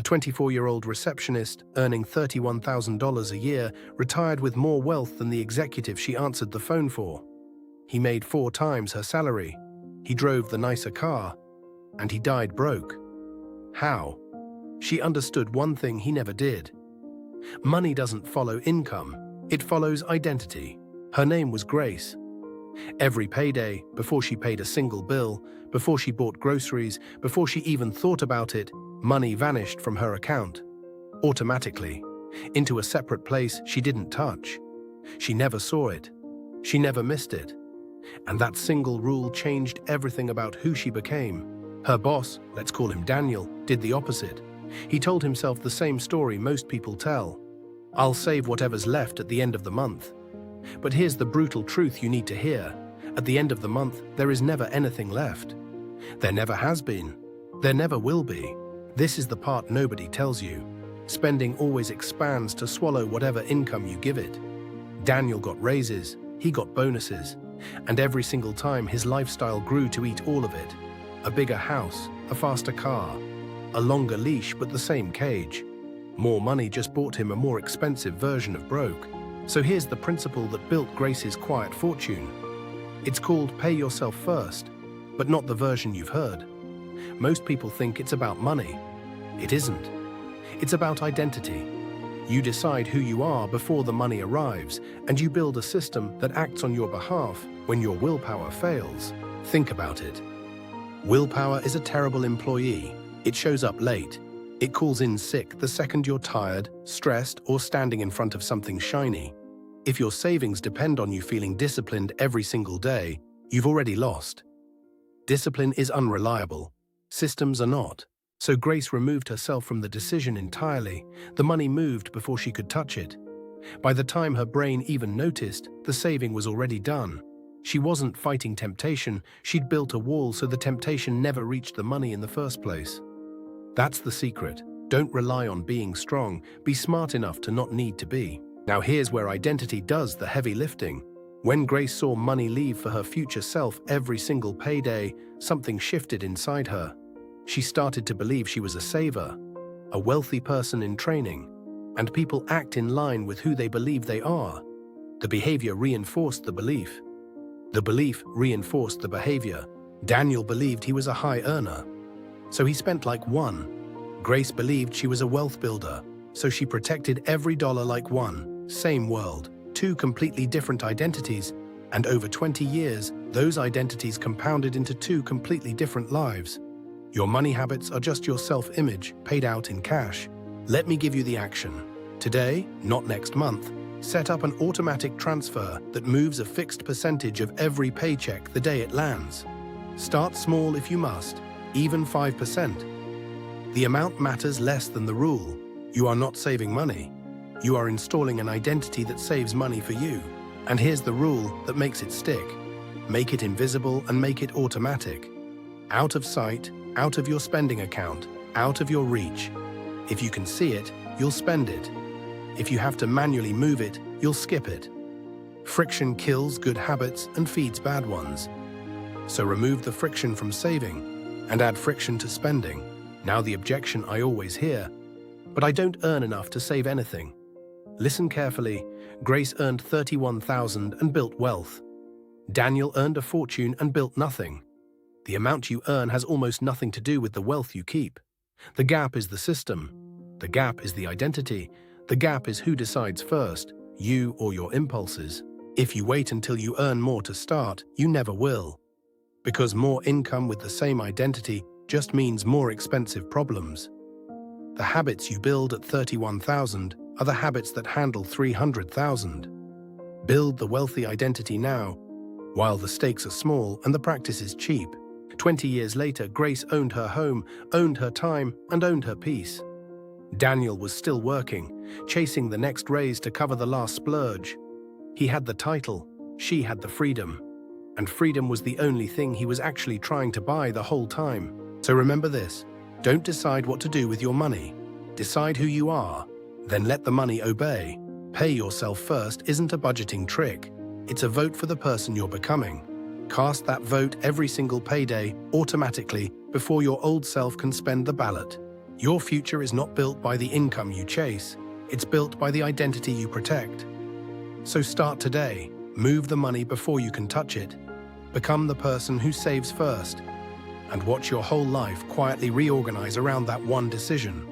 A 24-year-old receptionist earning $31,000 a year retired with more wealth than the executive she answered the phone for. He made 4 times her salary. He drove the nicer car. And he died broke. How? She understood one thing he never did. Money doesn't follow income. It follows identity. Her name was Grace. Every payday, before she paid a single bill, before she bought groceries, before she even thought about it, money vanished from her account. Automatically. Into a separate place she didn't touch. She never saw it. She never missed it. And that single rule changed everything about who she became. Her boss, let's call him Daniel, did the opposite. He told himself the same story most people tell. I'll save whatever's left at the end of the month. But here's the brutal truth you need to hear. At the end of the month, there is never anything left. There never has been. There never will be. This is the part nobody tells you. Spending always expands to swallow whatever income you give it. Daniel got raises, he got bonuses, and every single time his lifestyle grew to eat all of it. A bigger house, a faster car, a longer leash but the same cage. More money just bought him a more expensive version of broke. So here's the principle that built Grace's quiet fortune. It's called pay yourself first, but not the version you've heard. Most people think it's about money. It isn't. It's about identity. You decide who you are before the money arrives, and you build a system that acts on your behalf when your willpower fails. Think about it. Willpower is a terrible employee. It shows up late. It calls in sick the second you're tired, stressed, or standing in front of something shiny. If your savings depend on you feeling disciplined every single day, you've already lost. Discipline is unreliable. Systems are not. So Grace removed herself from the decision entirely. The money moved before she could touch it. By the time her brain even noticed, the saving was already done. She wasn't fighting temptation, she'd built a wall so the temptation never reached the money in the first place. That's the secret. Don't rely on being strong, be smart enough to not need to be. Now here's where identity does the heavy lifting. When Grace saw money leave for her future self every single payday, something shifted inside her. She started to believe she was a saver, a wealthy person in training, and people act in line with who they believe they are. The behavior reinforced the belief. The belief reinforced the behavior. Daniel believed he was a high earner, so he spent like one. Grace believed she was a wealth builder, so she protected every dollar like one. Same world, 2 completely different identities, and over 20 years, those identities compounded into 2 completely different lives. Your money habits are just your self-image paid out in cash. Let me give you the action. Today, not next month, set up an automatic transfer that moves a fixed percentage of every paycheck the day it lands. Start small if you must, even 5%. The amount matters less than the rule. You are not saving money. You are installing an identity that saves money for you. And here's the rule that makes it stick. Make it invisible and make it automatic. Out of sight, out of your spending account, out of your reach. If you can see it, you'll spend it. If you have to manually move it, you'll skip it. Friction kills good habits and feeds bad ones. So remove the friction from saving and add friction to spending. Now the objection I always hear, but I don't earn enough to save anything. Listen carefully. Grace earned $31,000 and built wealth. Daniel earned a fortune and built nothing. The amount you earn has almost nothing to do with the wealth you keep. The gap is the system. The gap is the identity. The gap is who decides first, you or your impulses. If you wait until you earn more to start, you never will. Because more income with the same identity just means more expensive problems. The habits you build at 31,000 are the habits that handle 300,000. Build the wealthy identity now, while the stakes are small and the practice is cheap. 20 years later, Grace owned her home, owned her time, and owned her peace. Daniel was still working, chasing the next raise to cover the last splurge. He had the title, she had the freedom. And freedom was the only thing he was actually trying to buy the whole time. So remember this, don't decide what to do with your money. Decide who you are, then let the money obey. Pay yourself first isn't a budgeting trick. It's a vote for the person you're becoming. Cast that vote every single payday, automatically, before your old self can spend the ballot. Your future is not built by the income you chase, it's built by the identity you protect. So start today, move the money before you can touch it. Become the person who saves first, and watch your whole life quietly reorganize around that one decision.